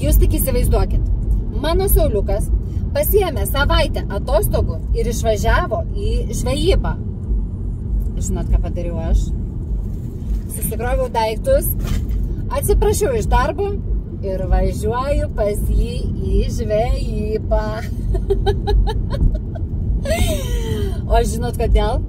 Jūs tik įsivaizduokit, mano Sauliukas pasiėmė savaitę atostogų ir išvažiavo į žvejybą. Žinot, ką padariau aš? Susikroviau daiktus, atsiprašiau iš darbo ir važiuoju pas jį į žvejybą. O žinot kodėl?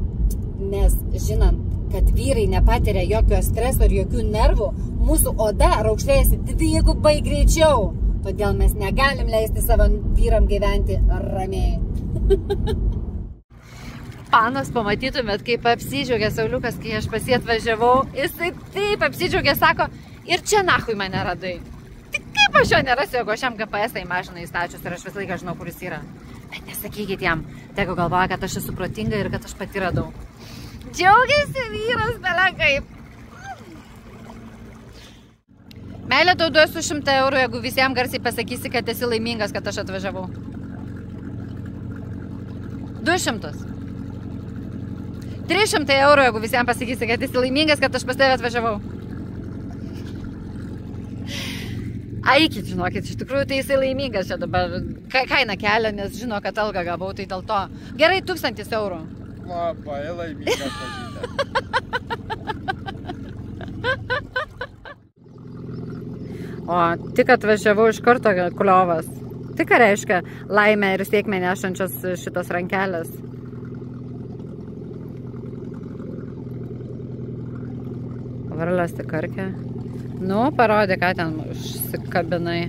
Nes žinant, kad vyrai nepatiria jokio streso ir jokių nervų, mūsų oda raukšlėjasi dvigubai greičiau. Todėl mes negalim leisti savo vyram gyventi ramiai. Panas, pamatytumėt, kaip apsidžiaugė Sauliukas, kai aš pas jį atvažiavau. Jisai taip apsidžiaugė, sako, ir čia nahui mane radai. Tik kaip aš jo nerasiu, jeigu aš jam GPS-ą į mašiną įstačius ir aš visą laiką žinau, kur jis yra. Bet nesakykit jam, tegu galvoja, kad aš esu protinga ir kad aš pati radau. Džiaugiasi vyras, bele kaip. Meilė, tau duosiu 100 eurų, jeigu visiems garsiai pasakysi, kad esi laimingas, kad aš atvažiavau. 200. 300 eurų, jeigu visiems pasakysi, kad esi laimingas, kad aš pas tave atvažiavau. Aikit, žinokit, iš tikrųjų tai jisai laimingas čia dabar. Kaina kelia, nes žino, kad algą gavau, tai dėl to. Gerai, 1000 eurų. Labai laimingas pažytė. O tik atvažiavau iš karto kliovas. Tai ką reiškia laimę ir sėkmę nešančios šitos rankelės? Varlės tik karkė. Nu, parodė, ką ten užsikabinai.